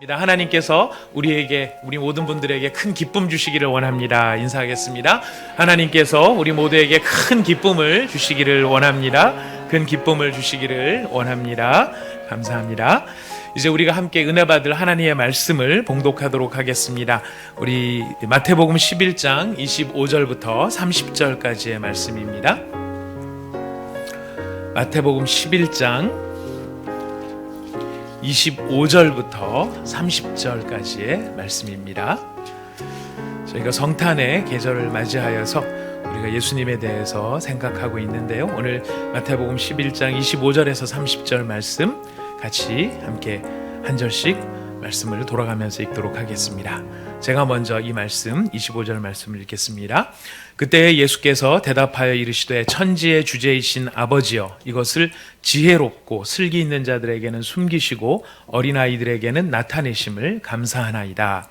하나님께서 우리 모든 분들에게 큰 기쁨 주시기를 원합니다. 인사하겠습니다. 하나님께서 우리 모두에게 큰 기쁨을 주시기를 원합니다. 큰 기쁨을 주시기를 원합니다. 감사합니다. 이제 우리가 함께 은혜 받을 하나님의 말씀을 봉독하도록 하겠습니다. 우리 마태복음 11장 25절부터 30절까지의 말씀입니다. 마태복음 11장 25절부터 30절까지의 말씀입니다. 저희가 성탄의 계절을 맞이하여서 우리가 예수님에 대해서 생각하고 있는데요. 오늘 마태복음 11장 25절에서 30절 말씀 같이 함께 한 절씩 말씀을 돌아가면서 읽도록 하겠습니다. 제가 먼저 이 말씀 25절 말씀을 읽겠습니다. 그때 예수께서 대답하여 이르시되 천지의 주제이신 아버지여 이것을 지혜롭고 슬기 있는 자들에게는 숨기시고 어린아이들에게는 나타내심을 감사하나이다.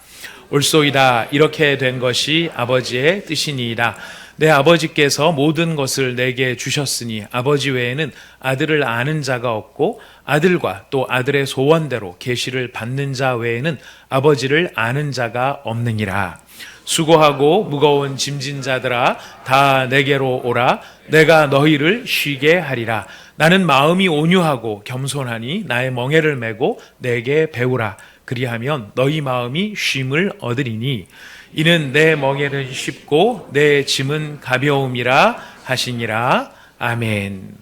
옳소이다. 이렇게 된 것이 아버지의 뜻이니이다. 내 아버지께서 모든 것을 내게 주셨으니 아버지 외에는 아들을 아는 자가 없고 아들과 또 아들의 소원대로 계시를 받는 자 외에는 아버지를 아는 자가 없느니라. 수고하고 무거운 짐진 자들아 다 내게로 오라. 내가 너희를 쉬게 하리라. 나는 마음이 온유하고 겸손하니 나의 멍에를 메고 내게 배우라. 그리하면 너희 마음이 쉼을 얻으리니 이는 내 멍에는 쉽고 내 짐은 가벼움이라 하시니라. 아멘.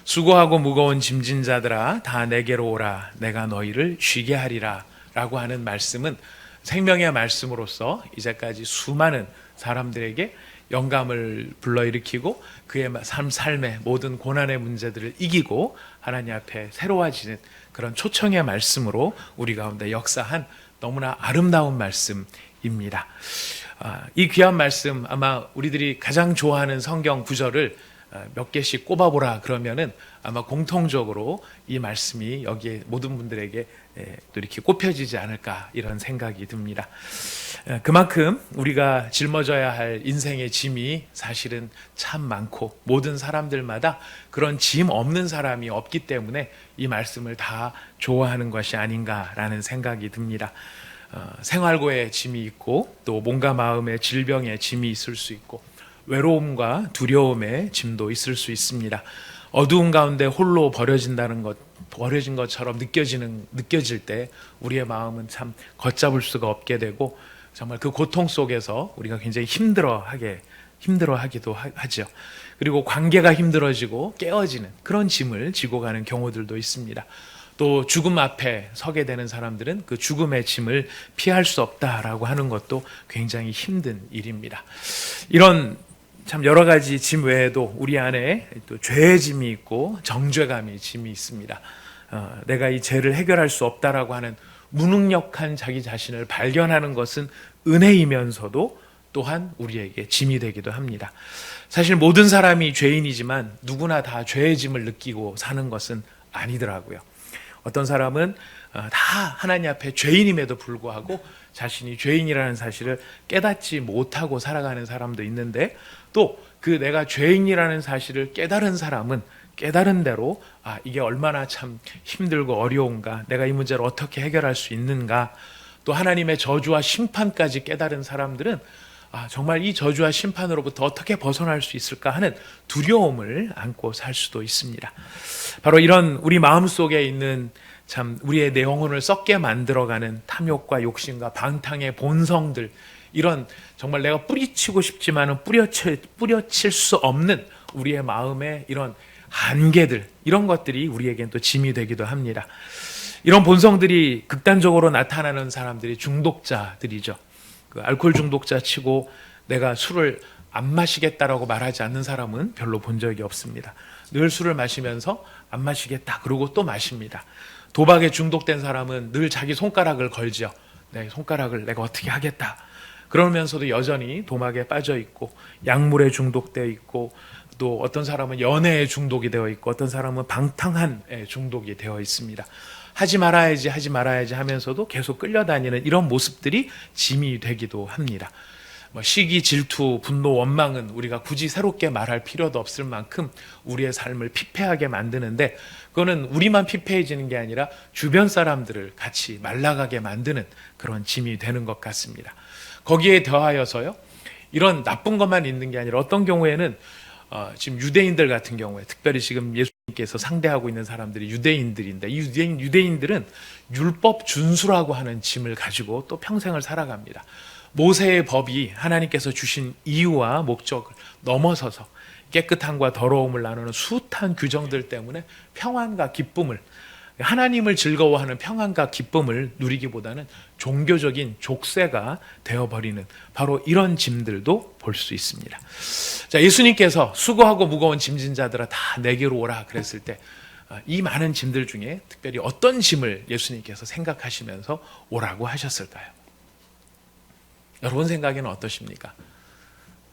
수고하고 무거운 짐진 자들아 다 내게로 오라. 내가 너희를 쉬게 하리라 라고 하는 말씀은 생명의 말씀으로서 이제까지 수많은 사람들에게 영감을 불러일으키고 그의 삶의 모든 고난의 문제들을 이기고 하나님 앞에 새로워지는 그런 초청의 말씀으로 우리 가운데 역사한 너무나 아름다운 말씀입니다. 이 귀한 말씀 아마 우리들이 가장 좋아하는 성경 구절을 몇 개씩 꼽아보라 그러면은 아마 공통적으로 이 말씀이 여기에 모든 분들에게 또 이렇게 꼽혀지지 않을까 이런 생각이 듭니다. 그만큼 우리가 짊어져야 할 인생의 짐이 사실은 참 많고 모든 사람들마다 그런 짐 없는 사람이 없기 때문에 이 말씀을 다 좋아하는 것이 아닌가라는 생각이 듭니다. 생활고의 짐이 있고 또 몸과 마음의 질병의 짐이 있을 수 있고 외로움과 두려움의 짐도 있을 수 있습니다. 어두운 가운데 홀로 버려진 것처럼 느껴질 때 우리의 마음은 참 걷잡을 수가 없게 되고 정말 그 고통 속에서 우리가 굉장히 힘들어하기도 하죠. 그리고 관계가 힘들어지고 깨어지는 그런 짐을 지고 가는 경우들도 있습니다. 또 죽음 앞에 서게 되는 사람들은 그 죽음의 짐을 피할 수 없다라고 하는 것도 굉장히 힘든 일입니다. 이런 참 여러 가지 짐 외에도 우리 안에 또 죄의 짐이 있고 정죄감의 짐이 있습니다. 내가 이 죄를 해결할 수 없다라고 하는 무능력한 자기 자신을 발견하는 것은 은혜이면서도 또한 우리에게 짐이 되기도 합니다. 사실 모든 사람이 죄인이지만 누구나 다 죄의 짐을 느끼고 사는 것은 아니더라고요. 어떤 사람은 다 하나님 앞에 죄인임에도 불구하고 자신이 죄인이라는 사실을 깨닫지 못하고 살아가는 사람도 있는데 또 그 내가 죄인이라는 사실을 깨달은 사람은 깨달은 대로 이게 얼마나 참 힘들고 어려운가, 내가 이 문제를 어떻게 해결할 수 있는가, 또 하나님의 저주와 심판까지 깨달은 사람들은 정말 이 저주와 심판으로부터 어떻게 벗어날 수 있을까 하는 두려움을 안고 살 수도 있습니다. 바로 이런 우리 마음속에 있는 참 우리의 내 영혼을 썩게 만들어가는 탐욕과 욕심과 방탕의 본성들, 이런 정말 내가 뿌리치고 싶지만은 뿌려칠 수 없는 우리의 마음의 이런 한계들, 이런 것들이 우리에겐 또 짐이 되기도 합니다. 이런 본성들이 극단적으로 나타나는 사람들이 중독자들이죠. 그 알코올 중독자 치고 내가 술을 안 마시겠다라고 말하지 않는 사람은 별로 본 적이 없습니다. 늘 술을 마시면서 안 마시겠다 그러고 또 마십니다. 도박에 중독된 사람은 늘 자기 손가락을 걸죠. 내 손가락을 내가 어떻게 하겠다. 그러면서도 여전히 도박에 빠져 있고 약물에 중독되어 있고 또 어떤 사람은 연애에 중독이 되어 있고 어떤 사람은 방탕한 중독이 되어 있습니다. 하지 말아야지 하면서도 계속 끌려다니는 이런 모습들이 짐이 되기도 합니다. 시기, 질투, 분노, 원망은 우리가 굳이 새롭게 말할 필요도 없을 만큼 우리의 삶을 피폐하게 만드는데, 그거는 우리만 피폐해지는 게 아니라 주변 사람들을 같이 말라가게 만드는 그런 짐이 되는 것 같습니다. 거기에 더하여서요, 이런 나쁜 것만 있는 게 아니라 어떤 경우에는 지금 유대인들 같은 경우에, 특별히 지금 예수님께서 상대하고 있는 사람들이 유대인들인데, 이 유대인들은 율법 준수라고 하는 짐을 가지고 또 평생을 살아갑니다. 모세의 법이 하나님께서 주신 이유와 목적을 넘어서서 깨끗함과 더러움을 나누는 숱한 규정들 때문에 평안과 기쁨을, 하나님을 즐거워하는 평안과 기쁨을 누리기보다는 종교적인 족쇄가 되어버리는 바로 이런 짐들도 볼 수 있습니다. 자, 예수님께서 수고하고 무거운 짐진 자들아 다 내게로 오라 그랬을 때, 이 많은 짐들 중에 특별히 어떤 짐을 예수님께서 생각하시면서 오라고 하셨을까요? 여러분 생각에는 어떠십니까?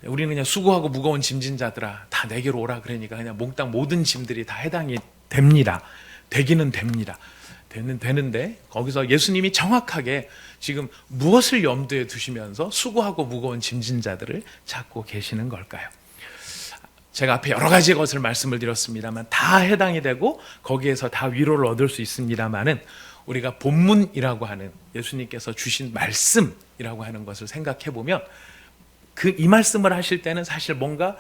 우리는 그냥 수고하고 무거운 짐진 자들아 다 내게로 오라 그러니까 그냥 몽땅 모든 짐들이 다 해당이 됩니다. 되기는 됩니다. 되는데 거기서 예수님이 정확하게 지금 무엇을 염두에 두시면서 수고하고 무거운 짐진 자들을 찾고 계시는 걸까요? 제가 앞에 여러 가지 것을 말씀을 드렸습니다만 다 해당이 되고 거기에서 다 위로를 얻을 수 있습니다만은, 우리가 본문이라고 하는 예수님께서 주신 말씀이라고 하는 것을 생각해 보면 이 말씀을 하실 때는 사실 뭔가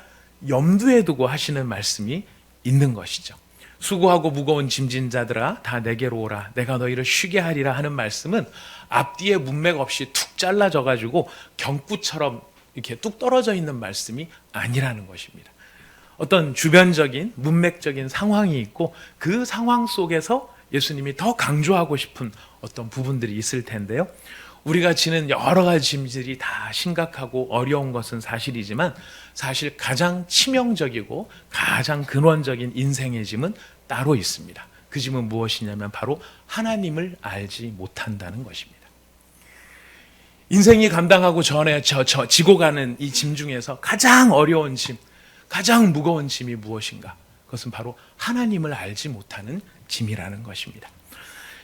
염두에 두고 하시는 말씀이 있는 것이죠. 수고하고 무거운 짐진 자들아 다 내게로 오라 내가 너희를 쉬게 하리라 하는 말씀은 앞뒤에 문맥 없이 툭 잘라져 가지고 경구처럼 이렇게 뚝 떨어져 있는 말씀이 아니라는 것입니다. 어떤 주변적인 문맥적인 상황이 있고 그 상황 속에서 예수님이 더 강조하고 싶은 어떤 부분들이 있을 텐데요. 우리가 지는 여러 가지 짐들이 다 심각하고 어려운 것은 사실이지만 사실 가장 치명적이고 가장 근원적인 인생의 짐은 따로 있습니다. 그 짐은 무엇이냐면 바로 하나님을 알지 못한다는 것입니다. 인생이 감당하고 지고 가는 이 짐 중에서 가장 어려운 짐, 가장 무거운 짐이 무엇인가? 그것은 바로 하나님을 알지 못하는 짐이라는 것입니다.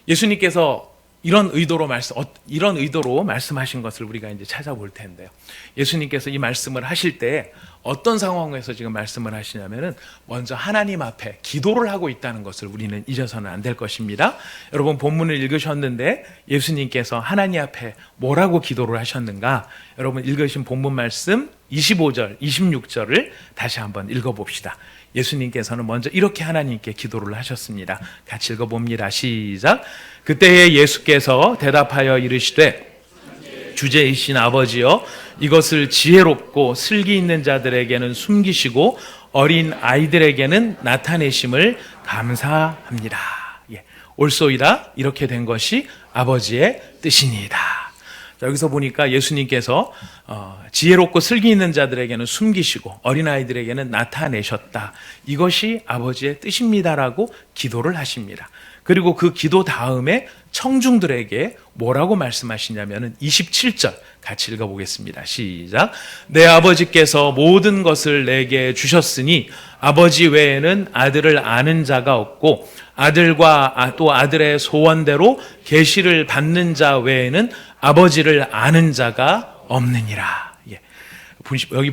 예수님께서 이런 의도로 말씀하신 것을 우리가 이제 찾아볼 텐데요. 예수님께서 이 말씀을 하실 때 어떤 상황에서 지금 말씀을 하시냐면은 먼저 하나님 앞에 기도를 하고 있다는 것을 우리는 잊어서는 안 될 것입니다. 여러분 본문을 읽으셨는데 예수님께서 하나님 앞에 뭐라고 기도를 하셨는가? 여러분 읽으신 본문 말씀 25절, 26절을 다시 한번 읽어봅시다. 예수님께서는 먼저 이렇게 하나님께 기도를 하셨습니다. 같이 읽어봅니다. 시작. 그때에 예수께서 대답하여 이르시되 주제이신 아버지여, 이것을 지혜롭고 슬기 있는 자들에게는 숨기시고 어린 아이들에게는 나타내심을 감사합니다. 옳소이다. 이렇게 된 것이 아버지의 뜻이니이다. 여기서 보니까 예수님께서 지혜롭고 슬기 있는 자들에게는 숨기시고 어린아이들에게는 나타내셨다. 이것이 아버지의 뜻입니다라고 기도를 하십니다. 그리고 그 기도 다음에 청중들에게 뭐라고 말씀하시냐면 27절 같이 읽어보겠습니다. 시작. 내 아버지께서 모든 것을 내게 주셨으니 아버지 외에는 아들을 아는 자가 없고 아들과 또 아들의 소원대로 계시를 받는 자 외에는 아버지를 아는 자가 없느니라. 여기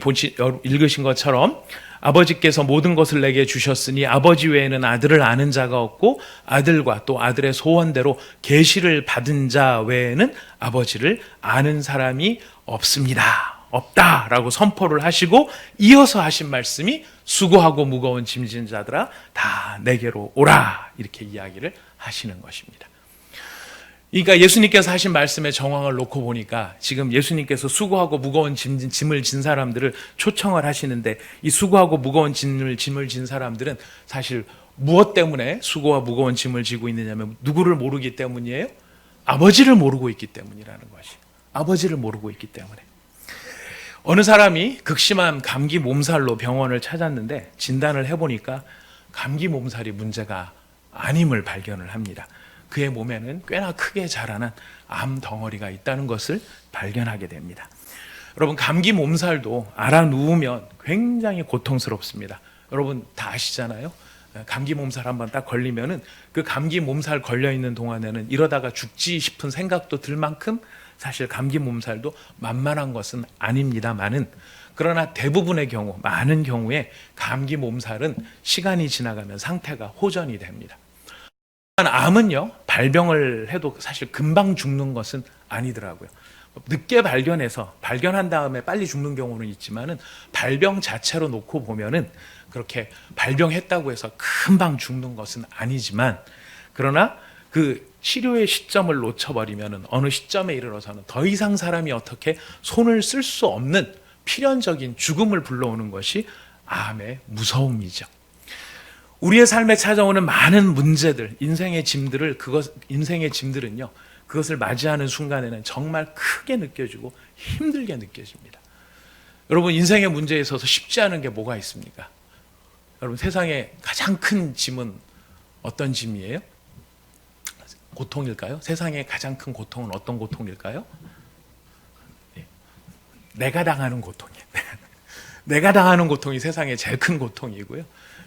읽으신 것처럼 아버지께서 모든 것을 내게 주셨으니 아버지 외에는 아들을 아는 자가 없고 아들과 또 아들의 소원대로 계시를 받은 자 외에는 아버지를 아는 사람이 없다라고 선포를 하시고 이어서 하신 말씀이 수고하고 무거운 짐진 자들아 다 내게로 오라, 이렇게 이야기를 하시는 것입니다. 그러니까 예수님께서 하신 말씀의 정황을 놓고 보니까 지금 예수님께서 수고하고 무거운 짐을 진 사람들을 초청을 하시는데, 이 수고하고 무거운 짐을 진 사람들은 사실 무엇 때문에 수고와 무거운 짐을 지고 있느냐면 누구를 모르기 때문이에요? 아버지를 모르고 있기 때문이라는 것이. 아버지를 모르고 있기 때문에. 어느 사람이 극심한 감기 몸살로 병원을 찾았는데 진단을 해보니까 감기 몸살이 문제가 아님을 발견을 합니다. 그의 몸에는 꽤나 크게 자라난 암 덩어리가 있다는 것을 발견하게 됩니다. 여러분, 감기 몸살도 알아누우면 굉장히 고통스럽습니다. 여러분 다 아시잖아요. 감기 몸살 한번 딱 걸리면은 그 감기 몸살 걸려 있는 동안에는 이러다가 죽지 싶은 생각도 들 만큼 사실 감기 몸살도 만만한 것은 아닙니다만은, 그러나 대부분의 경우, 많은 경우에 감기 몸살은 시간이 지나가면 상태가 호전이 됩니다. 암은요, 발병을 해도 사실 금방 죽는 것은 아니더라고요. 늦게 발견한 다음에 빨리 죽는 경우는 있지만은, 발병 자체로 놓고 보면은 그렇게 발병했다고 해서 금방 죽는 것은 아니지만, 그러나 그 치료의 시점을 놓쳐버리면은 어느 시점에 이르러서는 더 이상 사람이 어떻게 손을 쓸 수 없는 필연적인 죽음을 불러오는 것이 암의 무서움이죠. 우리의 삶에 찾아오는 많은 문제들, 인생의 짐들은요, 그것을 맞이하는 순간에는 정말 크게 느껴지고 힘들게 느껴집니다. 여러분, 인생의 문제에 있어서 쉽지 않은 게 뭐가 있습니까? 여러분, 세상에 가장 큰 짐은 어떤 짐이에요? 고통일까요? 세상의 가장 큰 고통은 어떤 고통일까요? 내가 당하는 고통이에요. 내가 당하는 고통이 세상의 제일 큰 고통이고요.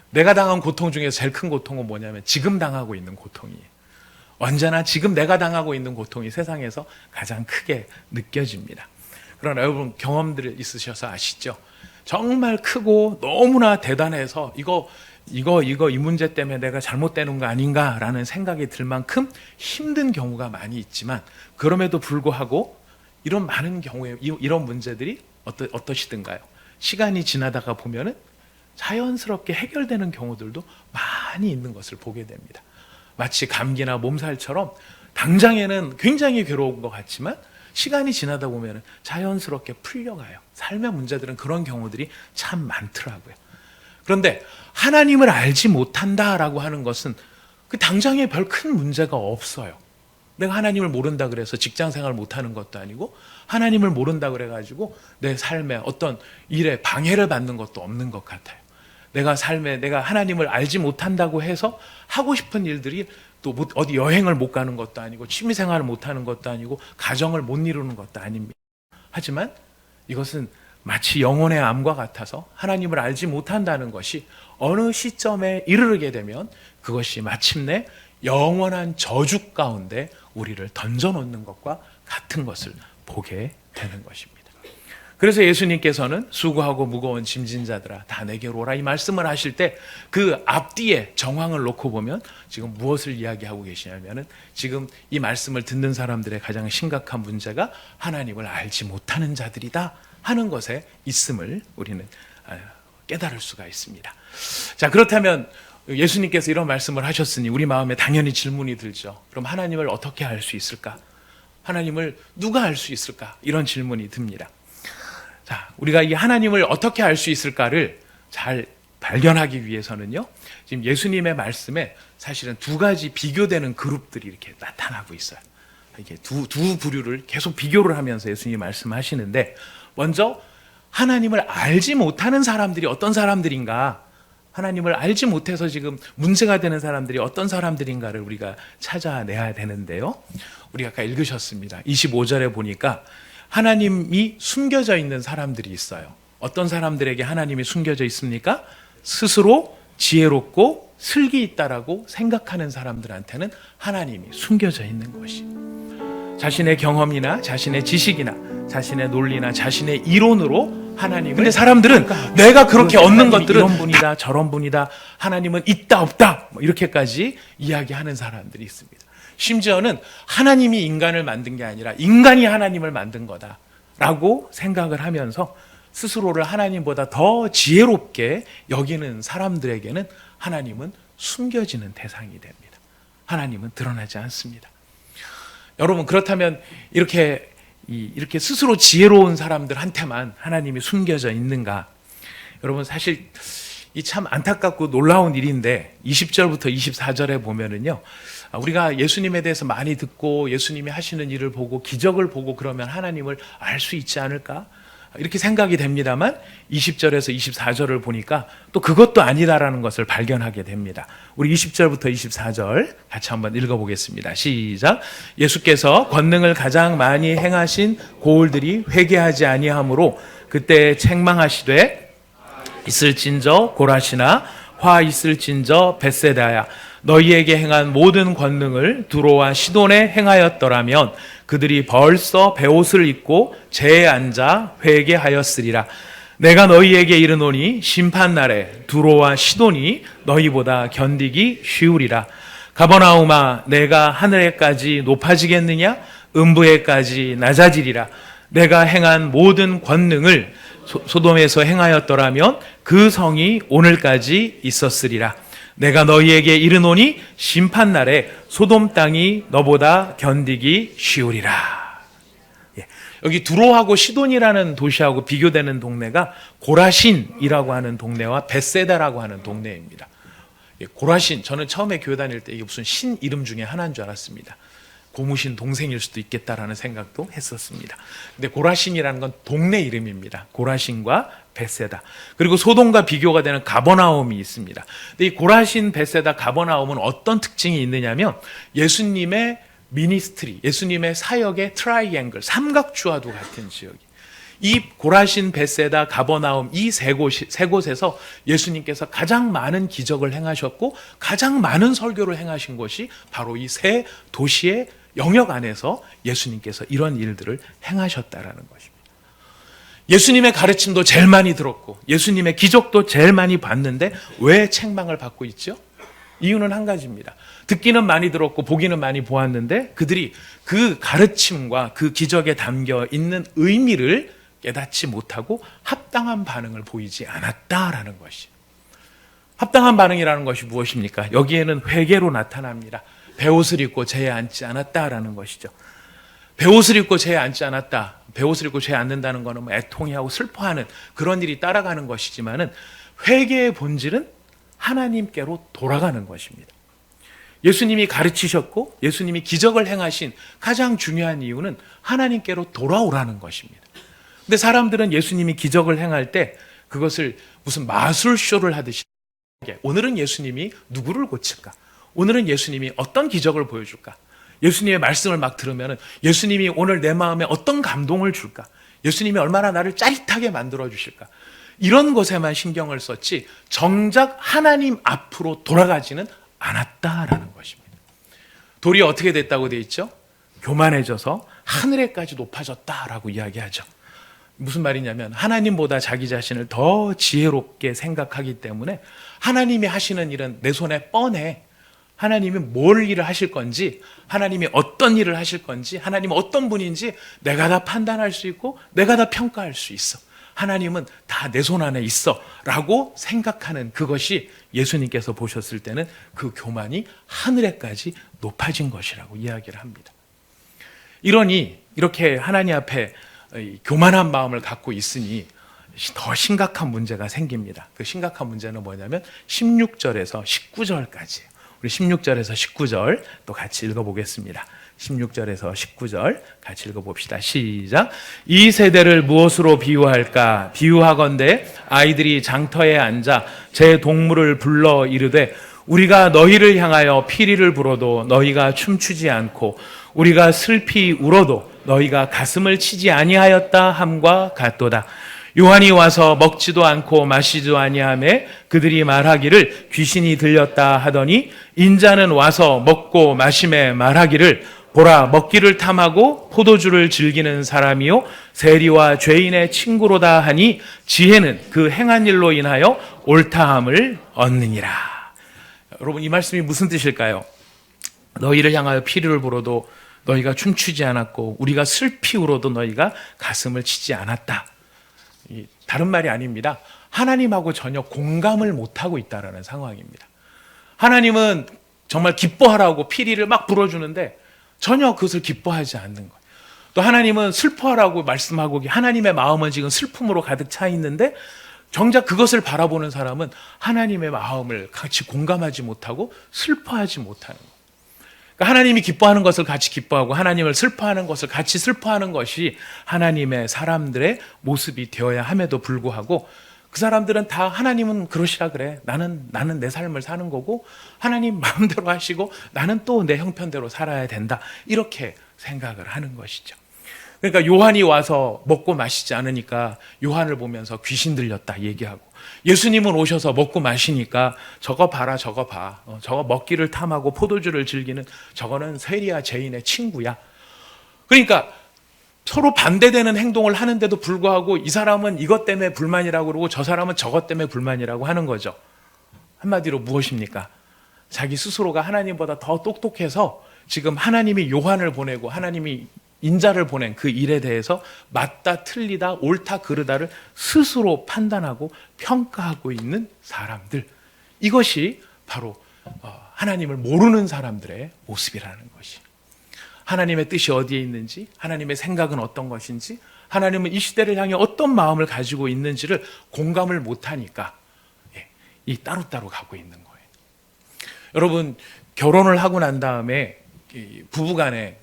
내가 당한 고통 중에서 제일 큰 고통은 뭐냐면 지금 당하고 있는 고통이에요. 언제나 지금 내가 당하고 있는 고통이 세상에서 가장 크게 느껴집니다. 그러나 여러분, 경험들 있으셔서 아시죠? 정말 크고 너무나 대단해서 이 문제 때문에 내가 잘못되는 거 아닌가라는 생각이 들 만큼 힘든 경우가 많이 있지만, 그럼에도 불구하고 이런 많은 경우에 이런 문제들이 어떠시든가요? 시간이 지나다가 보면은 자연스럽게 해결되는 경우들도 많이 있는 것을 보게 됩니다. 마치 감기나 몸살처럼 당장에는 굉장히 괴로운 것 같지만 시간이 지나다 보면 자연스럽게 풀려가요. 삶의 문제들은 그런 경우들이 참 많더라고요. 그런데 하나님을 알지 못한다라고 하는 것은 그 당장에 별 큰 문제가 없어요. 내가 하나님을 모른다 그래서 직장 생활을 못하는 것도 아니고, 하나님을 모른다 그래가지고 내 삶에 어떤 일에 방해를 받는 것도 없는 것 같아요. 내가 하나님을 알지 못한다고 해서 하고 싶은 일들이 또 어디 여행을 못 가는 것도 아니고, 취미 생활을 못 하는 것도 아니고, 가정을 못 이루는 것도 아닙니다. 하지만 이것은 마치 영혼의 암과 같아서 하나님을 알지 못한다는 것이 어느 시점에 이르게 되면 그것이 마침내 영원한 저주 가운데 우리를 던져놓는 것과 같은 것을 보게 되는 것입니다. 그래서 예수님께서는 수고하고 무거운 짐진 자들아 다 내게로 오라, 이 말씀을 하실 때 그 앞뒤에 정황을 놓고 보면 지금 무엇을 이야기하고 계시냐면은, 지금 이 말씀을 듣는 사람들의 가장 심각한 문제가 하나님을 알지 못하는 자들이다 하는 것에 있음을 우리는 깨달을 수가 있습니다. 자, 그렇다면 예수님께서 이런 말씀을 하셨으니 우리 마음에 당연히 질문이 들죠. 그럼 하나님을 어떻게 알 수 있을까? 하나님을 누가 알 수 있을까? 이런 질문이 듭니다. 자, 우리가 이 하나님을 어떻게 알 수 있을까를 잘 발견하기 위해서는요, 지금 예수님의 말씀에 사실은 두 가지 비교되는 그룹들이 이렇게 나타나고 있어요. 이게 두 부류를 계속 비교를 하면서 예수님이 말씀하시는데, 먼저 하나님을 알지 못하는 사람들이 어떤 사람들인가, 하나님을 알지 못해서 지금 문제가 되는 사람들이 어떤 사람들인가를 우리가 찾아내야 되는데요. 우리가 아까 읽으셨습니다. 25절에 보니까 하나님이 숨겨져 있는 사람들이 있어요. 어떤 사람들에게 하나님이 숨겨져 있습니까? 스스로 지혜롭고 슬기 있다라고 생각하는 사람들한테는 하나님이 숨겨져 있는 것이, 자신의 경험이나 자신의 지식이나 자신의 논리나 자신의 이론으로 하나님을, 근데 사람들은 내가 그렇게 얻는 것들은 이런 분이다 저런 분이다, 하나님은 있다 없다 이렇게까지 이야기하는 사람들이 있습니다. 심지어는 하나님이 인간을 만든 게 아니라 인간이 하나님을 만든 거다라고 생각을 하면서 스스로를 하나님보다 더 지혜롭게 여기는 사람들에게는 하나님은 숨겨지는 대상이 됩니다. 하나님은 드러나지 않습니다. 여러분, 그렇다면 이렇게 스스로 지혜로운 사람들한테만 하나님이 숨겨져 있는가? 여러분, 사실 이 참 안타깝고 놀라운 일인데 20절부터 24절에 보면은요, 우리가 예수님에 대해서 많이 듣고 예수님이 하시는 일을 보고 기적을 보고 그러면 하나님을 알 수 있지 않을까? 이렇게 생각이 됩니다만 20절에서 24절을 보니까 또 그것도 아니다라는 것을 발견하게 됩니다. 우리 20절부터 24절 같이 한번 읽어보겠습니다. 시작. 예수께서 권능을 가장 많이 행하신 고을들이 회개하지 아니하므로 그때 책망하시되 있을진저 고라시나 화 있을진저 벳세다야 너희에게 행한 모든 권능을 두로와 시돈에 행하였더라면 그들이 벌써 베옷을 입고 제에 앉아 회개하였으리라. 내가 너희에게 이르노니 심판날에 두로와 시돈이 너희보다 견디기 쉬우리라. 가버나움아, 내가 하늘에까지 높아지겠느냐? 음부에까지 낮아지리라. 내가 행한 모든 권능을 소돔에서 행하였더라면 그 성이 오늘까지 있었으리라. 내가 너희에게 이르노니 심판날에 소돔 땅이 너보다 견디기 쉬우리라. 여기 두로하고 시돈이라는 도시하고 비교되는 동네가 고라신이라고 하는 동네와 벳세다라고 하는 동네입니다. 고라신, 저는 처음에 교회 다닐 때 이게 무슨 신 이름 중에 하나인 줄 알았습니다. 고무신 동생일 수도 있겠다라는 생각도 했었습니다. 근데 고라신이라는 건 동네 이름입니다. 고라신과 벳세다. 그리고 소돔과 비교가 되는 가버나움이 있습니다. 근데 이 고라신, 벳세다, 가버나움은 어떤 특징이 있느냐면 예수님의 미니스트리, 예수님의 사역의 트라이앵글, 삼각주와도 같은 지역이. 이 고라신, 벳세다, 가버나움 이 세 곳에서 예수님께서 가장 많은 기적을 행하셨고 가장 많은 설교를 행하신 것이 바로 이 세 도시의 영역 안에서 예수님께서 이런 일들을 행하셨다라는 것입니다. 예수님의 가르침도 제일 많이 들었고 예수님의 기적도 제일 많이 봤는데 왜 책망을 받고 있죠? 이유는 한 가지입니다. 듣기는 많이 들었고 보기는 많이 보았는데 그들이 그 가르침과 그 기적에 담겨 있는 의미를 깨닫지 못하고 합당한 반응을 보이지 않았다라는 것이. 합당한 반응이라는 것이 무엇입니까? 여기에는 회개로 나타납니다. 베옷을 입고 제에 앉지 않았다라는 것이죠. 베옷을 입고 제에 앉지 않았다. 베옷을 입고 제에 앉는다는 것은 뭐 애통해하고 슬퍼하는 그런 일이 따라가는 것이지만은 회개의 본질은 하나님께로 돌아가는 것입니다. 예수님이 가르치셨고 예수님이 기적을 행하신 가장 중요한 이유는 하나님께로 돌아오라는 것입니다. 근데 사람들은 예수님이 기적을 행할 때 그것을 무슨 마술쇼를 하듯이 오늘은 예수님이 누구를 고칠까? 오늘은 예수님이 어떤 기적을 보여줄까? 예수님의 말씀을 막 들으면 예수님이 오늘 내 마음에 어떤 감동을 줄까? 예수님이 얼마나 나를 짜릿하게 만들어 주실까? 이런 것에만 신경을 썼지 정작 하나님 앞으로 돌아가지는 않았다라는 것입니다. 돌이 어떻게 됐다고 되어 있죠? 교만해져서 하늘에까지 높아졌다라고 이야기하죠. 무슨 말이냐면 하나님보다 자기 자신을 더 지혜롭게 생각하기 때문에 하나님이 하시는 일은 내 손에 뻔해. 하나님이 뭘 일을 하실 건지, 하나님이 어떤 일을 하실 건지, 하나님은 어떤 분인지 내가 다 판단할 수 있고 내가 다 평가할 수 있어. 하나님은 다 내 손 안에 있어 라고 생각하는 그것이 예수님께서 보셨을 때는 그 교만이 하늘에까지 높아진 것이라고 이야기를 합니다. 이러니 이렇게 하나님 앞에 교만한 마음을 갖고 있으니 더 심각한 문제가 생깁니다. 그 심각한 문제는 뭐냐면 16절에서 19절까지. 우리 16절에서 19절 또 같이 읽어보겠습니다. 16절에서 19절 같이 읽어봅시다. 시작. 이 세대를 무엇으로 비유할까? 비유하건대 아이들이 장터에 앉아 제 동물을 불러 이르되 우리가 너희를 향하여 피리를 불어도 너희가 춤추지 않고 우리가 슬피 울어도 너희가 가슴을 치지 아니하였다 함과 같도다. 요한이 와서 먹지도 않고 마시지도 아니하매 그들이 말하기를 귀신이 들렸다 하더니 인자는 와서 먹고 마시매 말하기를 보라 먹기를 탐하고 포도주를 즐기는 사람이요 세리와 죄인의 친구로다 하니 지혜는 그 행한 일로 인하여 옳다함을 얻느니라. 여러분 이 말씀이 무슨 뜻일까요? 너희를 향하여 피를 불어도 너희가 춤추지 않았고 우리가 슬피 울어도 너희가 가슴을 치지 않았다. 다른 말이 아닙니다. 하나님하고 전혀 공감을 못하고 있다는 상황입니다. 하나님은 정말 기뻐하라고 피리를 막 불어주는데 전혀 그것을 기뻐하지 않는 거예요. 또 하나님은 슬퍼하라고 말씀하고 하나님의 마음은 지금 슬픔으로 가득 차 있는데 정작 그것을 바라보는 사람은 하나님의 마음을 같이 공감하지 못하고 슬퍼하지 못하는 거예요. 그러니까 하나님이 기뻐하는 것을 같이 기뻐하고 하나님을 슬퍼하는 것을 같이 슬퍼하는 것이 하나님의 사람들의 모습이 되어야 함에도 불구하고 그 사람들은 다 하나님은 그러시라 그래. 나는 내 삶을 사는 거고 하나님 마음대로 하시고 나는 또 내 형편대로 살아야 된다. 이렇게 생각을 하는 것이죠. 그러니까 요한이 와서 먹고 마시지 않으니까 요한을 보면서 귀신 들렸다 얘기하고, 예수님은 오셔서 먹고 마시니까 저거 봐라 저거 봐, 저거 먹기를 탐하고 포도주를 즐기는 저거는 세리야 죄인의 친구야. 그러니까 서로 반대되는 행동을 하는데도 불구하고 이 사람은 이것 때문에 불만이라고 그러고 저 사람은 저것 때문에 불만이라고 하는 거죠. 한마디로 무엇입니까? 자기 스스로가 하나님보다 더 똑똑해서 지금 하나님이 요한을 보내고 하나님이 인자를 보낸 그 일에 대해서 맞다 틀리다 옳다 그르다를 스스로 판단하고 평가하고 있는 사람들, 이것이 바로 하나님을 모르는 사람들의 모습이라는 것이, 하나님의 뜻이 어디에 있는지, 하나님의 생각은 어떤 것인지, 하나님은 이 시대를 향해 어떤 마음을 가지고 있는지를 공감을 못하니까 이 따로따로 가고 있는 거예요. 여러분, 결혼을 하고 난 다음에 부부간에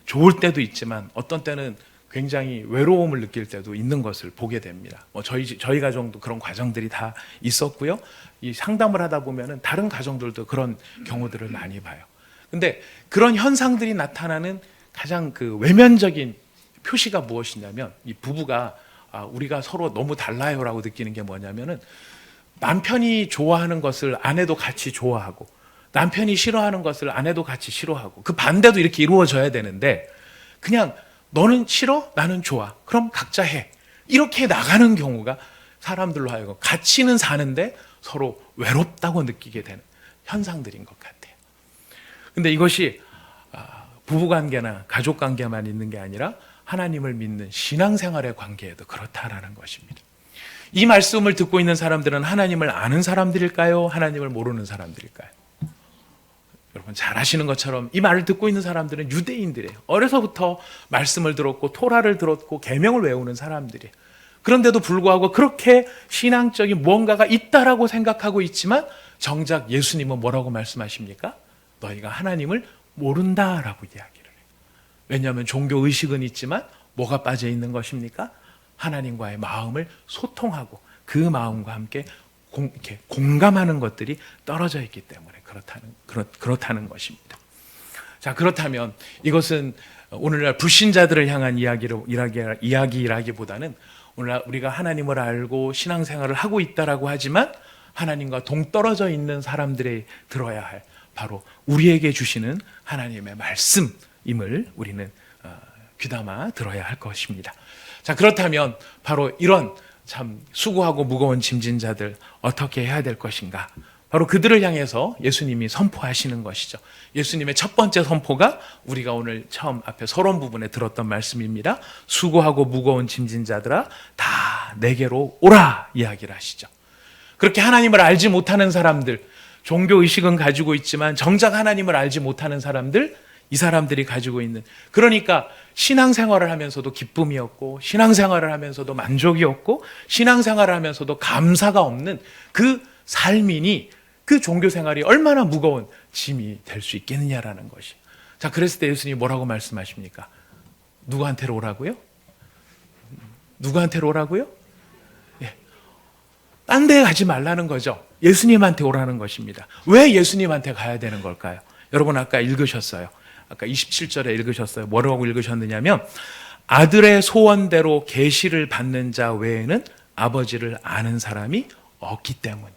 좋을 때도 있지만 어떤 때는 굉장히 외로움을 느낄 때도 있는 것을 보게 됩니다. 저희 가정도 그런 과정들이 다 있었고요. 이 상담을 하다 보면은 다른 가정들도 그런 경우들을 많이 봐요. 근데 그런 현상들이 나타나는 가장 외면적인 표시가 무엇이냐면, 이 부부가 우리가 서로 너무 달라요라고 느끼는 게 뭐냐면은, 남편이 좋아하는 것을 아내도 같이 좋아하고, 남편이 싫어하는 것을 아내도 같이 싫어하고, 그 반대도 이렇게 이루어져야 되는데 그냥 너는 싫어? 나는 좋아. 그럼 각자 해. 이렇게 나가는 경우가 사람들로 하여금 같이는 사는데 서로 외롭다고 느끼게 되는 현상들인 것 같아요. 근데 이것이 부부관계나 가족관계만 있는 게 아니라 하나님을 믿는 신앙생활의 관계에도 그렇다라는 것입니다. 이 말씀을 듣고 있는 사람들은 하나님을 아는 사람들일까요? 하나님을 모르는 사람들일까요? 여러분 잘 아시는 것처럼 이 말을 듣고 있는 사람들은 유대인들이에요. 어려서부터 말씀을 들었고 토라를 들었고 계명을 외우는 사람들이에요. 그런데도 불구하고 그렇게 신앙적인 무언가가 있다라고 생각하고 있지만 정작 예수님은 뭐라고 말씀하십니까? 너희가 하나님을 모른다라고 이야기를 해요. 왜냐하면 종교의식은 있지만 뭐가 빠져 있는 것입니까? 하나님과의 마음을 소통하고 그 마음과 함께 이렇게 공감하는 것들이 떨어져 있기 때문에 그렇다는 것입니다. 자, 그렇다면 이것은 오늘날 불신자들을 향한 이야기라기보다는 오늘날 우리가 하나님을 알고 신앙생활을 하고 있다라고 하지만 하나님과 동떨어져 있는 사람들이 들어야 할 바로 우리에게 주시는 하나님의 말씀임을 우리는 귀담아 들어야 할 것입니다. 자, 그렇다면 바로 이런 참 수고하고 무거운 짐진 자들 어떻게 해야 될 것인가? 바로 그들을 향해서 예수님이 선포하시는 것이죠. 예수님의 첫 번째 선포가 우리가 오늘 처음 앞에 서론 부분에 들었던 말씀입니다. 수고하고 무거운 짐진 자들아 다 내게로 오라 이야기를 하시죠. 그렇게 하나님을 알지 못하는 사람들, 종교의식은 가지고 있지만 정작 하나님을 알지 못하는 사람들, 이 사람들이 가지고 있는, 그러니까 신앙생활을 하면서도 기쁨이 없고 신앙생활을 하면서도 만족이 없고 신앙생활을 하면서도 감사가 없는 그 삶이니 그 종교생활이 얼마나 무거운 짐이 될 수 있겠느냐라는 것이. 자, 그랬을 때 예수님이 뭐라고 말씀하십니까? 누구한테로 오라고요? 누구한테로 오라고요? 예. 딴 데 가지 말라는 거죠. 예수님한테 오라는 것입니다. 왜 예수님한테 가야 되는 걸까요? 여러분 아까 읽으셨어요. 아까 27절에 읽으셨어요. 뭐라고 읽으셨느냐면 아들의 소원대로 계시를 받는 자 외에는 아버지를 아는 사람이 없기 때문이에요.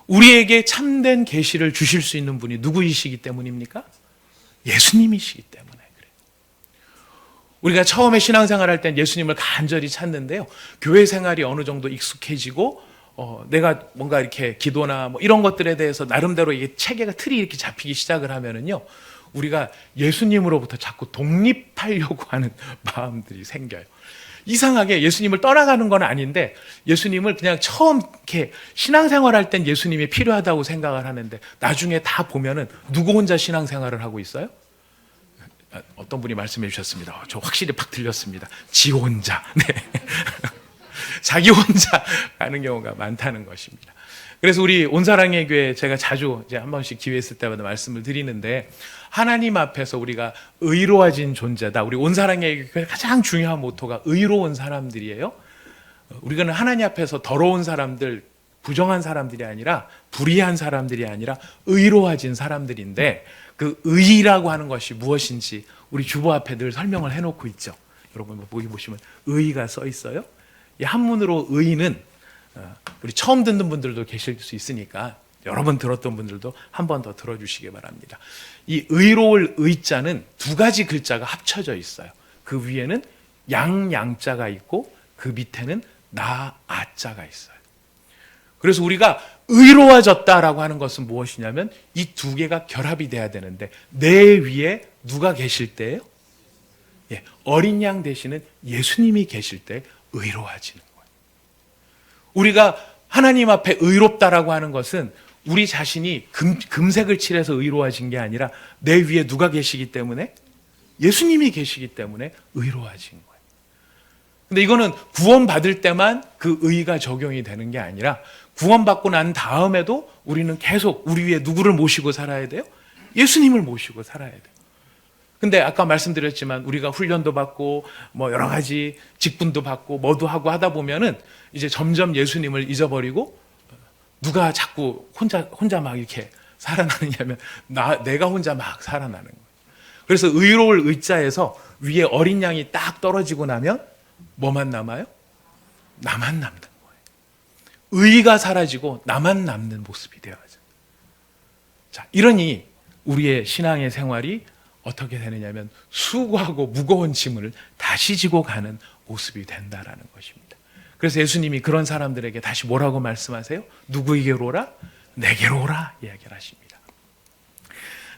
우리에게 참된 계시를 주실 수 있는 분이 누구이시기 때문입니까? 예수님이시기 때문에 그래요. 우리가 처음에 신앙생활 할 땐 예수님을 간절히 찾는데요. 교회 생활이 어느 정도 익숙해지고 내가 뭔가 이렇게 기도나 뭐 이런 것들에 대해서 나름대로 이게 체계가 틀이 이렇게 잡히기 시작을 하면은요, 우리가 예수님으로부터 자꾸 독립하려고 하는 마음들이 생겨요. 이상하게 예수님을 떠나가는 건 아닌데 예수님을 그냥 처음 이렇게 신앙생활 할 땐 예수님이 필요하다고 생각을 하는데 나중에 다 보면은 누구 혼자 신앙생활을 하고 있어요? 어떤 분이 말씀해 주셨습니다. 저 확실히 팍 들렸습니다. 지 혼자. 네. 자기 혼자 가는 경우가 많다는 것입니다. 그래서 우리 온사랑의 교회 제가 자주 이제 한 번씩 기회 있을 때마다 말씀을 드리는데 하나님 앞에서 우리가 의로워진 존재다. 우리 온사랑의 교회 가장 중요한 모토가 의로운 사람들이에요. 우리가 하나님 앞에서 더러운 사람들, 부정한 사람들이 아니라 불의한 사람들이 아니라 의로워진 사람들인데 그 의라고 하는 것이 무엇인지 우리 주보 앞에 늘 설명을 해놓고 있죠. 여러분 보기 보시면 의가 써 있어요. 이 한문으로 의는 우리 처음 듣는 분들도 계실 수 있으니까 여러 번 들었던 분들도 한 번 더 들어주시기 바랍니다. 이 의로울 의자는 두 가지 글자가 합쳐져 있어요. 그 위에는 양자가 있고 그 밑에는 아자가 있어요. 그래서 우리가 의로워졌다라고 하는 것은 무엇이냐면 이 두 개가 결합이 돼야 되는데 내 위에 누가 계실 때예요? 어린 양 되시는 예수님이 계실 때 의로워지는 거예요. 우리가 하나님 앞에 의롭다라고 하는 것은 우리 자신이 금색을 칠해서 의로워진 게 아니라 내 위에 누가 계시기 때문에? 예수님이 계시기 때문에 의로워진 거예요. 근데 이거는 구원받을 때만 그 의가 적용이 되는 게 아니라 구원받고 난 다음에도 우리는 계속 우리 위에 누구를 모시고 살아야 돼요? 예수님을 모시고 살아야 돼요. 근데 아까 말씀드렸지만 우리가 훈련도 받고 뭐 여러 가지 직분도 받고 뭐도 하고 하다 보면은 이제 점점 예수님을 잊어버리고 누가 자꾸 혼자 막 이렇게 살아나느냐면 내가 혼자 막 살아나는 거예요. 그래서 의로울 의자에서 위에 어린 양이 딱 떨어지고 나면 뭐만 남아요? 나만 남는 거예요. 의가 사라지고 나만 남는 모습이 되어야죠. 자, 이러니 우리의 신앙의 생활이 어떻게 되느냐면 수고하고 무거운 짐을 다시 지고 가는 모습이 된다라는 것입니다. 그래서 예수님이 그런 사람들에게 다시 뭐라고 말씀하세요? 누구에게로 오라? 내게로 오라 이야기를 하십니다.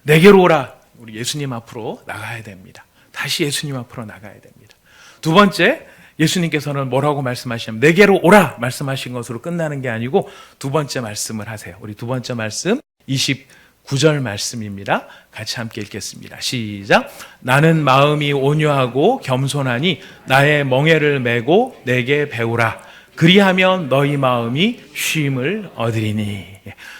내게로 오라. 우리 예수님 앞으로 나가야 됩니다. 다시 예수님 앞으로 나가야 됩니다. 두 번째, 예수님께서는 뭐라고 말씀하시냐면 내게로 오라 말씀하신 것으로 끝나는 게 아니고 두 번째 말씀을 하세요. 우리 두 번째 말씀 29절 말씀입니다. 같이 함께 읽겠습니다. 시작. 나는 마음이 온유하고 겸손하니 나의 멍에를 메고 내게 배우라. 그리하면 너희 마음이 쉼을 얻으리니.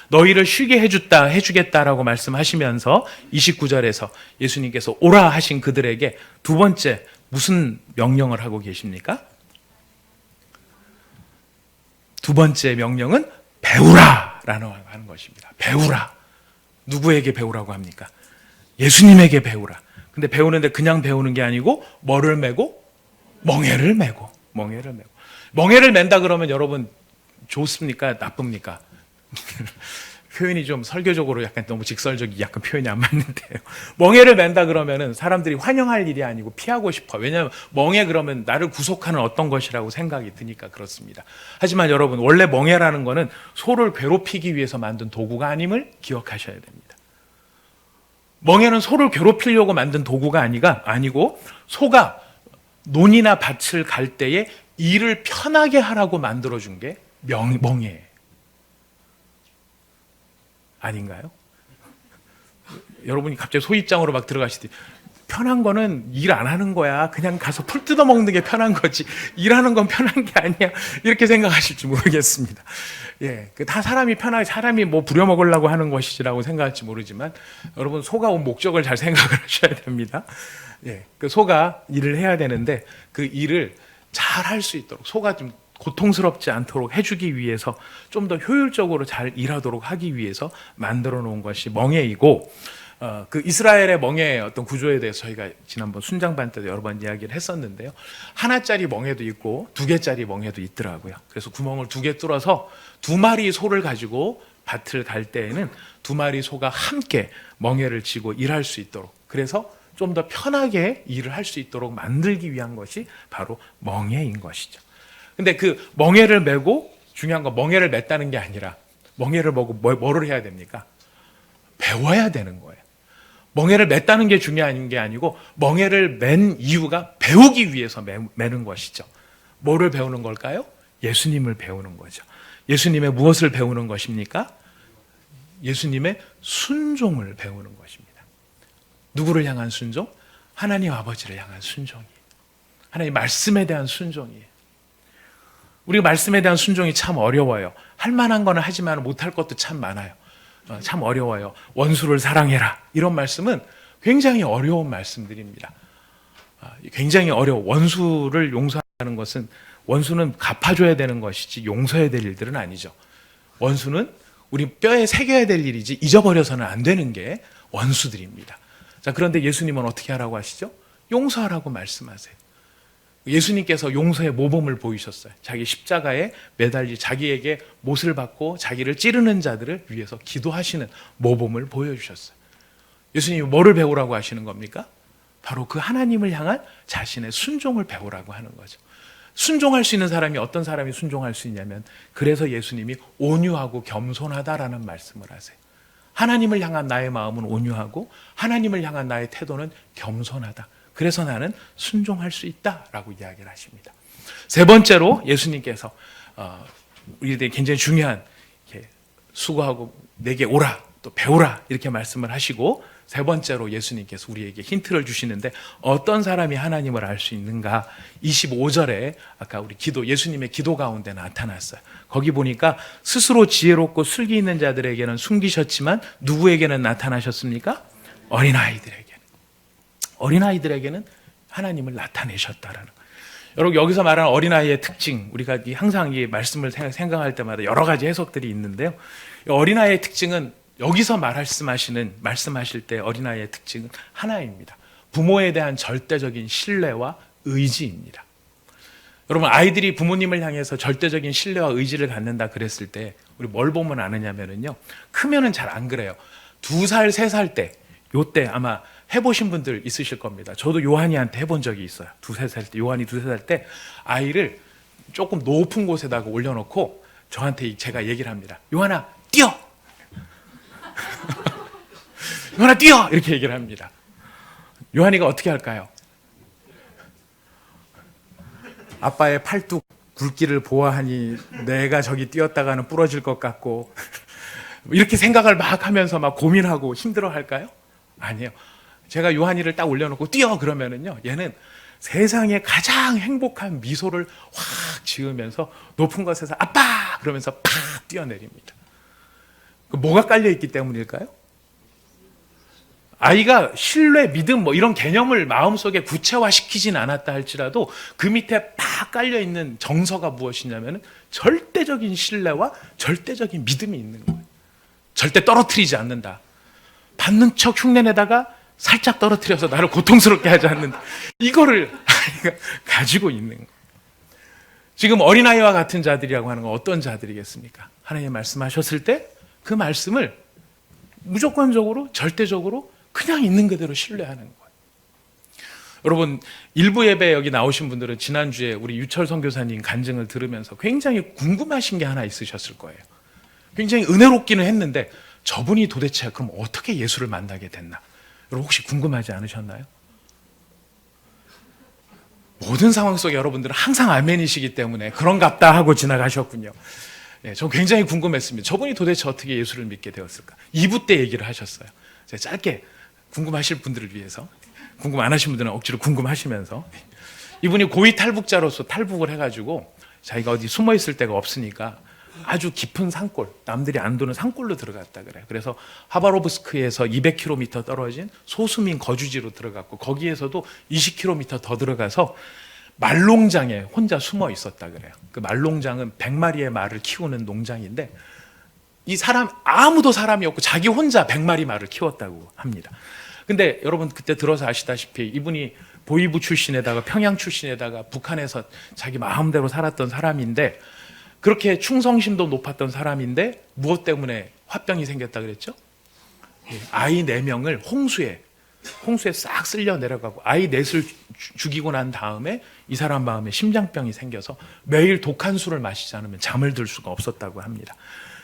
너희를 쉬게 해주겠다라고 말씀하시면서 29절에서 예수님께서 오라 하신 그들에게 두 번째 무슨 명령을 하고 계십니까? 두 번째 명령은 배우라라는 하는 것입니다. 배우라. 누구에게 배우라고 합니까? 예수님에게 배우라. 근데 배우는데 그냥 배우는 게 아니고 뭐를 메고? 멍에를 메고. 멍에를 맨다 그러면 여러분 좋습니까? 나쁩니까? 표현이 좀 설교적으로 약간 너무 직설적이 약간 표현이 안 맞는데요. 멍에를 맨다 그러면은 사람들이 환영할 일이 아니고 피하고 싶어. 왜냐하면 멍에 그러면 나를 구속하는 어떤 것이라고 생각이 드니까 그렇습니다. 하지만 여러분 원래 멍에라는 거는 소를 괴롭히기 위해서 만든 도구가 아님을 기억하셔야 됩니다. 멍에는 소를 괴롭히려고 만든 도구가 아니고 소가 논이나 밭을 갈 때에 일을 편하게 하라고 만들어준 게 멍에예요. 아닌가요? 여러분이 갑자기 소 입장으로 막 들어가시더니 편한 거는 일 안 하는 거야. 그냥 가서 풀 뜯어 먹는 게 편한 거지. 일하는 건 편한 게 아니야. 이렇게 생각하실지 모르겠습니다. 예, 다 사람이 뭐 부려먹으려고 하는 것이라고 생각할지 모르지만 여러분 소가 온 목적을 잘 생각을 하셔야 됩니다. 예, 그 소가 일을 해야 되는데 그 일을 잘 할 수 있도록 소가 좀 고통스럽지 않도록 해주기 위해서 좀 더 효율적으로 잘 일하도록 하기 위해서 만들어 놓은 것이 멍에이고 그 이스라엘의 멍에의 어떤 구조에 대해서 저희가 지난번 순장반 때도 여러 번 이야기를 했었는데요. 하나짜리 멍에도 있고 두 개짜리 멍에도 있더라고요. 그래서 구멍을 두 개 뚫어서 두 마리 소를 가지고 밭을 갈 때에는 두 마리 소가 함께 멍에를 쥐고 일할 수 있도록 그래서 좀 더 편하게 일을 할 수 있도록 만들기 위한 것이 바로 멍에인 것이죠. 근데 그 멍에를 메고 중요한 건 멍에를 맸다는 게 아니라 멍에를 메고 뭐를 해야 됩니까? 배워야 되는 거예요. 멍에를 맸다는 게 중요한 게 아니고 멍에를 맨 이유가 배우기 위해서 매는 것이죠. 뭐를 배우는 걸까요? 예수님을 배우는 거죠. 예수님의 무엇을 배우는 것입니까? 예수님의 순종을 배우는 것입니다. 누구를 향한 순종? 하나님 아버지를 향한 순종이에요. 하나님 말씀에 대한 순종이에요. 우리가 말씀에 대한 순종이 참 어려워요. 할 만한 거는 하지만 못할 것도 참 많아요. 참 어려워요. 원수를 사랑해라. 이런 말씀은 굉장히 어려운 말씀들입니다. 굉장히 어려워. 원수를 용서하는 것은 원수는 갚아줘야 되는 것이지 용서해야 될 일들은 아니죠. 원수는 우리 뼈에 새겨야 될 일이지 잊어버려서는 안 되는 게 원수들입니다. 자, 그런데 예수님은 어떻게 하라고 하시죠? 용서하라고 말씀하세요. 예수님께서 용서의 모범을 보이셨어요. 자기 십자가에 매달리 자기에게 못을 받고 자기를 찌르는 자들을 위해서 기도하시는 모범을 보여주셨어요. 예수님이 뭐를 배우라고 하시는 겁니까? 바로 그 하나님을 향한 자신의 순종을 배우라고 하는 거죠. 순종할 수 있는 사람이 어떤 사람이 순종할 수 있냐면, 그래서 예수님이 온유하고 겸손하다라는 말씀을 하세요. 하나님을 향한 나의 마음은 온유하고 하나님을 향한 나의 태도는 겸손하다. 그래서 나는 순종할 수 있다라고 이야기를 하십니다. 세 번째로 예수님께서 우리들에게 굉장히 중요한, 수고하고 내게 오라, 또 배우라 이렇게 말씀을 하시고, 세 번째로 예수님께서 우리에게 힌트를 주시는데, 어떤 사람이 하나님을 알 수 있는가? 25절에 아까 우리 예수님의 기도 가운데 나타났어요. 거기 보니까 스스로 지혜롭고 슬기 있는 자들에게는 숨기셨지만 누구에게는 나타나셨습니까? 어린아이들에게는 하나님을 나타내셨다라는 거예요. 여러분, 여기서 말하는 어린아이의 특징, 우리가 항상 이 말씀을 생각할 때마다 여러 가지 해석들이 있는데요. 어린아이의 특징은, 여기서 말씀하실 때 어린아이의 특징은 하나입니다. 부모에 대한 절대적인 신뢰와 의지입니다. 여러분, 아이들이 부모님을 향해서 절대적인 신뢰와 의지를 갖는다 그랬을 때 우리 뭘 보면 아느냐면요, 크면은 잘 안 그래요. 2살, 3살 때, 요때 아마 해보신 분들 있으실 겁니다. 저도 요한이한테 해본 적이 있어요. 2-3살 때, 요한이 2-3살 때 아이를 조금 높은 곳에다가 올려놓고 저한테 제가 얘기를 합니다. 요한아, 뛰어! 요한아, 뛰어! 이렇게 얘기를 합니다. 요한이가 어떻게 할까요? 아빠의 팔뚝 굵기를 보아하니 내가 저기 뛰었다가는 부러질 것 같고 이렇게 생각을 막 하면서 막 고민하고 힘들어 할까요? 아니에요. 제가 요한이를 딱 올려놓고 뛰어 그러면은요, 얘는 세상에 가장 행복한 미소를 확 지으면서 높은 곳에서 아빠! 그러면서 팍 뛰어내립니다. 뭐가 깔려있기 때문일까요? 아이가 신뢰, 믿음 뭐 이런 개념을 마음속에 구체화시키진 않았다 할지라도 그 밑에 팍 깔려있는 정서가 무엇이냐면 절대적인 신뢰와 절대적인 믿음이 있는 거예요. 절대 떨어뜨리지 않는다. 받는 척 흉내내다가 살짝 떨어뜨려서 나를 고통스럽게 하지 않는다. 이거를 아이가 가지고 있는 거예요. 지금 어린아이와 같은 자들이라고 하는 건 어떤 자들이겠습니까? 하나님 말씀하셨을 때 그 말씀을 무조건적으로, 절대적으로 그냥 있는 그대로 신뢰하는 거예요. 여러분, 일부 예배 여기 나오신 분들은 지난주에 우리 유철 선교사님 간증을 들으면서 굉장히 궁금하신 게 하나 있으셨을 거예요. 굉장히 은혜롭기는 했는데 저분이 도대체 그럼 어떻게 예수를 만나게 됐나? 여러분, 혹시 궁금하지 않으셨나요? 모든 상황 속에 여러분들은 항상 아멘이시기 때문에 그런갑다 하고 지나가셨군요. 네, 저 굉장히 궁금했습니다. 저분이 도대체 어떻게 예수를 믿게 되었을까? 2부 때 얘기를 하셨어요. 제가 짧게 궁금하실 분들을 위해서, 궁금 안 하신 분들은 억지로 궁금하시면서, 이분이 고위 탈북자로서 탈북을 해가지고 자기가 어디 숨어 있을 데가 없으니까 아주 깊은 산골, 남들이 안 도는 산골로 들어갔다 그래요. 그래서 하바로브스크에서 200km 떨어진 소수민 거주지로 들어갔고, 거기에서도 20km 더 들어가서 말농장에 혼자 숨어 있었다 그래요. 그 말농장은 100마리의 말을 키우는 농장인데, 이 사람, 아무도 사람이 없고 자기 혼자 100마리 말을 키웠다고 합니다. 근데 여러분 그때 들어서 아시다시피 이분이 보이부 출신에다가 평양 출신에다가 북한에서 자기 마음대로 살았던 사람인데, 그렇게 충성심도 높았던 사람인데 무엇 때문에 화병이 생겼다 그랬죠? 아이 4명을 홍수에 싹 쓸려 내려가고 아이 넷을 죽이고 난 다음에 이 사람 마음에 심장병이 생겨서 매일 독한 술을 마시지 않으면 잠을 들 수가 없었다고 합니다.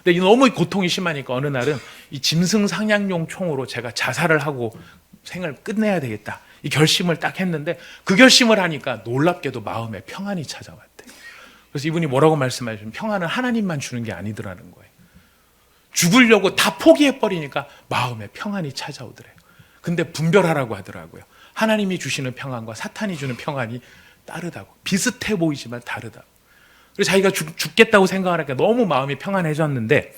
근데 너무 고통이 심하니까 어느 날은 이 짐승 사냥용 총으로 제가 자살을 하고 생을 끝내야 되겠다, 이 결심을 딱 했는데, 그 결심을 하니까 놀랍게도 마음에 평안이 찾아왔대. 그래서 이분이 뭐라고 말씀하시면, 평안은 하나님만 주는 게 아니더라는 거예요. 죽으려고 다 포기해버리니까 마음에 평안이 찾아오더래요. 근데 분별하라고 하더라고요. 하나님이 주시는 평안과 사탄이 주는 평안이 다르다고. 비슷해 보이지만 다르다고. 그래서 자기가 죽겠다고 생각하니까 너무 마음이 평안해졌는데,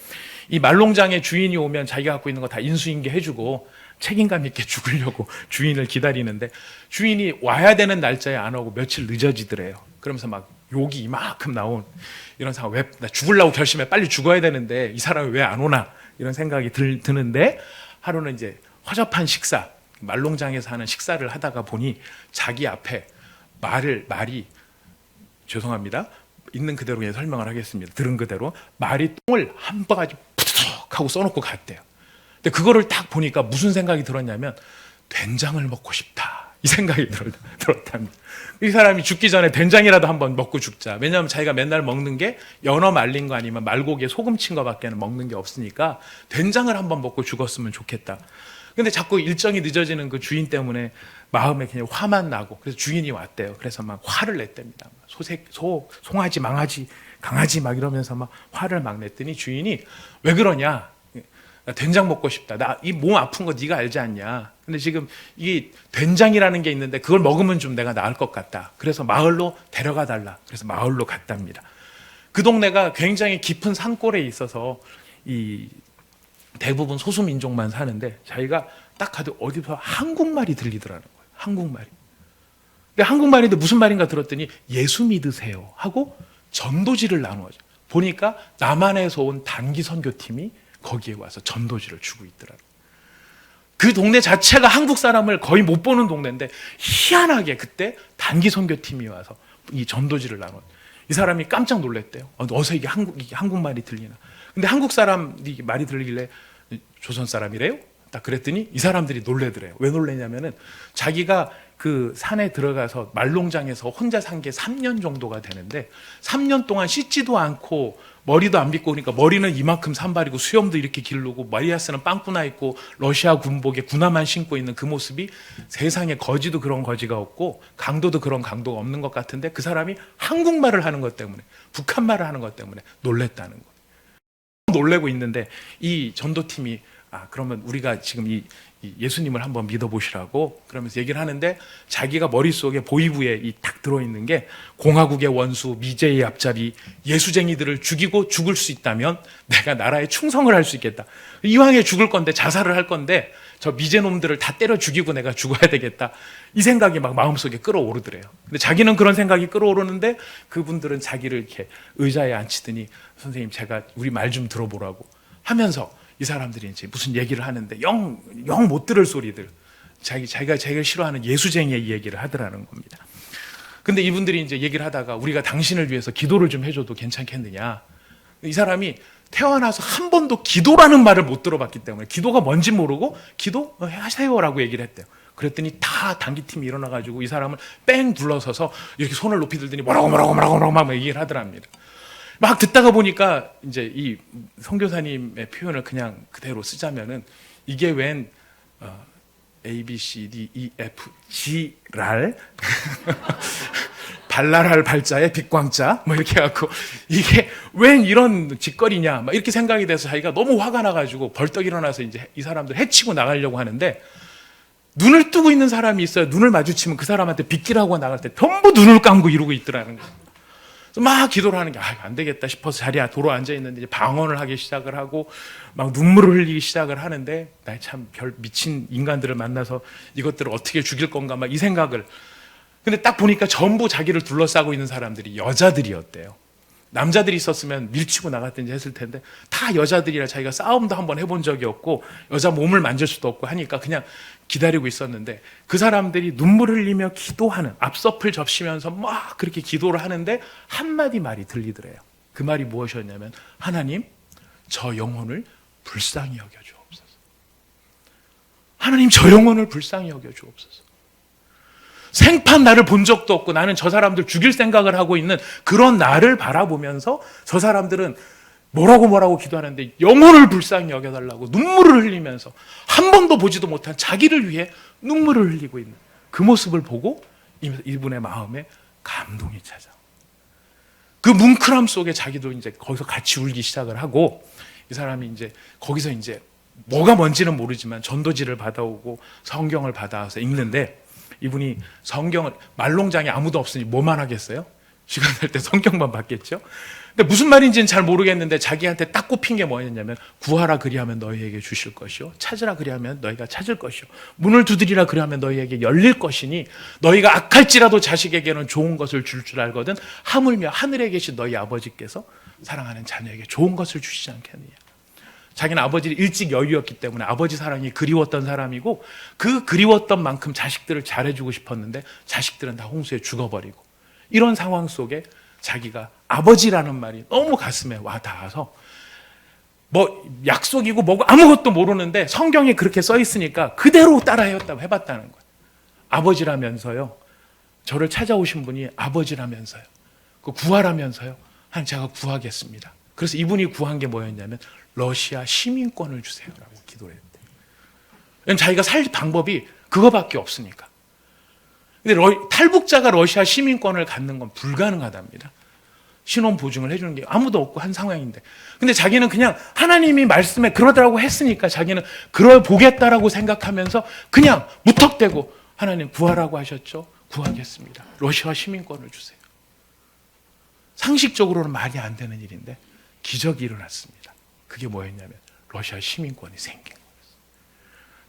이 말농장의 주인이 오면 자기가 갖고 있는 거 다 인수인계 해주고 책임감 있게 죽으려고 주인을 기다리는데, 주인이 와야 되는 날짜에 안 오고 며칠 늦어지더래요. 그러면서 막 욕이 이만큼 나온 이런 상황. 왜 나 죽으려고 결심해 빨리 죽어야 되는데 이 사람이 왜 안 오나 이런 생각이 드는데 하루는 이제 허접한 식사, 말농장에서 하는 식사를 하다가 보니 자기 앞에 말이 죄송합니다. 있는 그대로 그냥 설명을 하겠습니다. 들은 그대로 말이 똥을 한 바가지 푸드득 하고 써놓고 갔대요. 근데 그거를 딱 보니까 무슨 생각이 들었냐면 된장을 먹고 싶다 이 생각이 들었답니다. 이 사람이 죽기 전에 된장이라도 한번 먹고 죽자. 왜냐하면 자기가 맨날 먹는 게 연어 말린 거 아니면 말고기에 소금 친 거밖에는 먹는 게 없으니까 된장을 한번 먹고 죽었으면 좋겠다. 근데 자꾸 일정이 늦어지는 그 주인 때문에 마음에 그냥 화만 나고 그래서 주인이 왔대요. 그래서 막 화를 냈답니다. 송아지, 망아지, 강아지 막 이러면서 막 화를 막 냈더니 주인이 왜 그러냐? 나 된장 먹고 싶다. 나 이 몸 아픈 거 네가 알지 않냐? 근데 지금 이 된장이라는 게 있는데 그걸 먹으면 좀 내가 나을 것 같다. 그래서 마을로 데려가 달라. 그래서 마을로 갔답니다. 그 동네가 굉장히 깊은 산골에 있어서 이 대부분 소수민족만 사는데 자기가 딱 가도 어디서 한국말이 들리더라는 거예요. 한국말이. 근데 한국말인데 무슨 말인가 들었더니 예수 믿으세요 하고 전도지를 나누어져. 보니까 남한에서 온 단기 선교팀이 거기에 와서 전도지를 주고 있더라고요. 그 동네 자체가 한국 사람을 거의 못 보는 동네인데 희한하게 그때 단기 선교팀이 와서 이 전도지를 나눠. 이 사람이 깜짝 놀랐대요. 어서 이게 한국말이 들리나. 근데 한국 사람이 말이 들리길래 조선 사람이래요? 딱 그랬더니 이 사람들이 놀래더래요. 왜 놀래냐면은 자기가 그 산에 들어가서 말농장에서 혼자 산 게 3년 정도가 되는데 3년 동안 씻지도 않고 머리도 안 빗고 그러니까 머리는 이만큼 산발이고 수염도 이렇게 기르고 마리아스는 빵꾸나 있고 러시아 군복에 군화만 신고 있는 그 모습이 세상에 거지도 그런 거지가 없고 강도도 그런 강도가 없는 것 같은데 그 사람이 한국말을 하는 것 때문에 북한말을 하는 것 때문에 놀랬다는 거예요. 놀래고 있는데 이 전도팀이 그러면 우리가 지금 이 예수님을 한번 믿어보시라고 그러면서 얘기를 하는데 자기가 머릿속에 보이부에 딱 들어있는 게 공화국의 원수 미제의 앞잡이 예수쟁이들을 죽이고 죽을 수 있다면 내가 나라에 충성을 할 수 있겠다. 이왕에 죽을 건데 자살을 할 건데 저 미제놈들을 다 때려 죽이고 내가 죽어야 되겠다. 이 생각이 막 마음속에 끌어오르더래요. 근데 자기는 그런 생각이 끌어오르는데 그분들은 자기를 이렇게 의자에 앉히더니 선생님 제가 우리 말 좀 들어보라고 하면서 이 사람들이 이제 무슨 얘기를 하는데 영 못 들을 소리들. 자기가 제일 싫어하는 예수쟁이의 얘기를 하더라는 겁니다. 근데 이분들이 이제 얘기를 하다가 우리가 당신을 위해서 기도를 좀 해줘도 괜찮겠느냐. 이 사람이 태어나서 한 번도 기도라는 말을 못 들어봤기 때문에 기도가 뭔지 모르고 기도 하세요라고 얘기를 했대요. 그랬더니 다 단기팀이 일어나가지고 이 사람을 뺑 둘러서서 이렇게 손을 높이 들더니 뭐라고 막 얘기를 하더랍니다. 막 듣다가 보니까 이제 이 선교사님의 표현을 그냥 그대로 쓰자면은 이게 웬 A, B, C, D, E, F, G, 랄 발랄할 발자에 빛광자 뭐 이렇게 해갖고 이게 웬 이런 짓거리냐 막 이렇게 생각이 돼서 자기가 너무 화가 나가지고 벌떡 일어나서 이제 이 사람들 해치고 나가려고 하는데 눈을 뜨고 있는 사람이 있어요. 눈을 마주치면 그 사람한테 빗기라고 나갈 때 전부 눈을 감고 이러고 있더라는 거예요. 막 기도를 하는 게 안 되겠다 싶어서 자리에 도로 앉아 있는데 이제 방언을 하기 시작을 하고 막 눈물을 흘리기 시작을 하는데 나 참 별 미친 인간들을 만나서 이것들을 어떻게 죽일 건가 막 이 생각을. 근데 딱 보니까 전부 자기를 둘러싸고 있는 사람들이 여자들이었대요. 남자들이 있었으면 밀치고 나갔든지 했을 텐데 다 여자들이라 자기가 싸움도 한번 해본 적이 없고 여자 몸을 만질 수도 없고 하니까 그냥 기다리고 있었는데 그 사람들이 눈물을 흘리며 기도하는 앞서풀 접시면서 막 그렇게 기도를 하는데 한마디 말이 들리더래요. 그 말이 무엇이었냐면 하나님 저 영혼을 불쌍히 여겨주옵소서. 하나님 저 영혼을 불쌍히 여겨주옵소서. 생판 나를 본 적도 없고 나는 저 사람들 죽일 생각을 하고 있는 그런 나를 바라보면서 저 사람들은 뭐라고 기도하는데 영혼을 불쌍히 여겨달라고 눈물을 흘리면서 한 번도 보지도 못한 자기를 위해 눈물을 흘리고 있는 그 모습을 보고 이분의 마음에 감동이 찾아. 그 뭉클함 속에 자기도 이제 거기서 같이 울기 시작을 하고 이 사람이 이제 거기서 이제 뭐가 뭔지는 모르지만 전도지를 받아오고 성경을 받아와서 읽는데 이분이 성경을 말농장에 아무도 없으니 뭐만 하겠어요? 시간 날 때 성경만 봤겠죠. 근데 무슨 말인지는 잘 모르겠는데 자기한테 딱 꼽힌 게 뭐였냐면 구하라 그리하면 너희에게 주실 것이요 찾으라 그리하면 너희가 찾을 것이요 문을 두드리라 그리하면 너희에게 열릴 것이니 너희가 악할지라도 자식에게는 좋은 것을 줄 줄 알거든 하물며 하늘에 계신 너희 아버지께서 사랑하는 자녀에게 좋은 것을 주시지 않겠느냐. 자기는 아버지를 일찍 여유였기 때문에 아버지 사랑이 그리웠던 사람이고 그 그리웠던 만큼 자식들을 잘해주고 싶었는데 자식들은 다 홍수에 죽어버리고 이런 상황 속에 자기가 아버지라는 말이 너무 가슴에 와 닿아서 뭐 약속이고 뭐고 아무것도 모르는데 성경에 그렇게 써 있으니까 그대로 따라해봤다고 해봤다는 거예요. 아버지라면서요. 저를 찾아오신 분이 아버지라면서요. 그 구하라면서요. 한 제가 구하겠습니다. 그래서 이분이 구한 게 뭐였냐면 러시아 시민권을 주세요라고 기도를 했대요. 왜냐면 자기가 살 방법이 그거밖에 없으니까. 근데 탈북자가 러시아 시민권을 갖는 건 불가능하답니다. 신원 보증을 해주는 게 아무도 없고 한 상황인데. 근데 자기는 그냥 하나님이 말씀에 그러더라고 했으니까 자기는 그걸 보겠다라고 생각하면서 그냥 무턱대고 하나님 구하라고 하셨죠? 구하겠습니다. 러시아 시민권을 주세요. 상식적으로는 말이 안 되는 일인데 기적이 일어났습니다. 그게 뭐였냐면 러시아 시민권이 생긴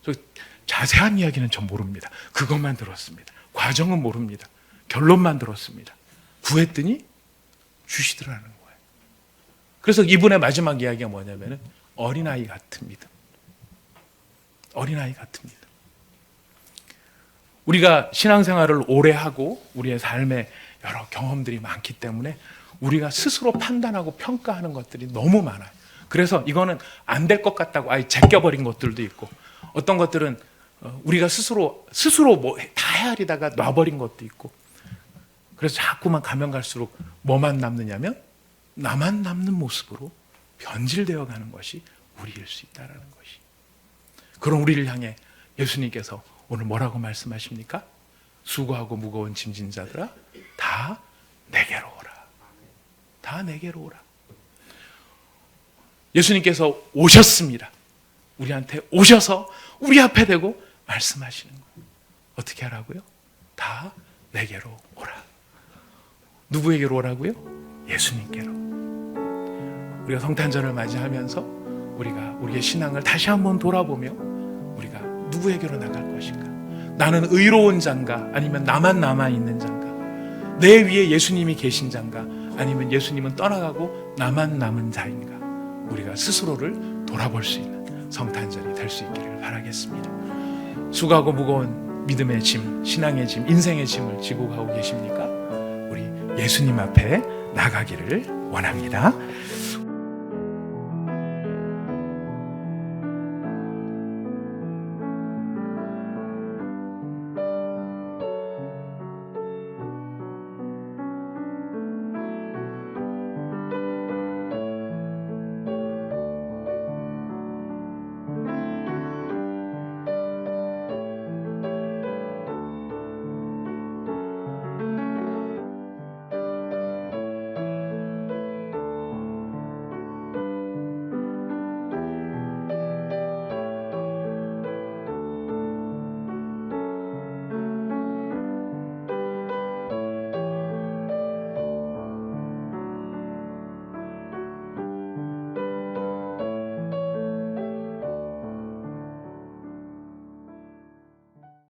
거였어요. 자세한 이야기는 전 모릅니다. 그것만 들었습니다. 과정은 모릅니다. 결론만 들었습니다. 구했더니 주시더라는 거예요. 그래서 이분의 마지막 이야기가 뭐냐면 어린아이 같은 믿음. 어린아이 같은 믿음. 우리가 신앙생활을 오래 하고 우리의 삶에 여러 경험들이 많기 때문에 우리가 스스로 판단하고 평가하는 것들이 너무 많아요. 그래서 이거는 안 될 것 같다고 아예 제껴버린 것들도 있고 어떤 것들은 우리가 스스로 뭐 다 헤아리다가 놔버린 것도 있고 그래서 자꾸만 가면 갈수록 뭐만 남느냐면 나만 남는 모습으로 변질되어 가는 것이 우리일 수 있다는 것이. 그런 우리를 향해 예수님께서 오늘 뭐라고 말씀하십니까? 수고하고 무거운 짐진 자들아 다 내게로 오라. 다 내게로 오라. 예수님께서 오셨습니다. 우리한테 오셔서 우리 앞에 대고 말씀하시는 거예요. 어떻게 하라고요? 다 내게로 오라. 누구에게로 오라고요? 예수님께로. 우리가 성탄절을 맞이하면서 우리가 우리의 신앙을 다시 한번 돌아보며 우리가 누구에게로 나갈 것인가? 나는 의로운 자인가? 아니면 나만 남아있는 자인가? 내 위에 예수님이 계신 자인가? 아니면 예수님은 떠나가고 나만 남은 자인가? 우리가 스스로를 돌아볼 수 있는 성탄절이 될 수 있기를 바라겠습니다. 수고하고 무거운 믿음의 짐, 신앙의 짐, 인생의 짐을 지고 가고 계십니까? 우리 예수님 앞에 나가기를 원합니다.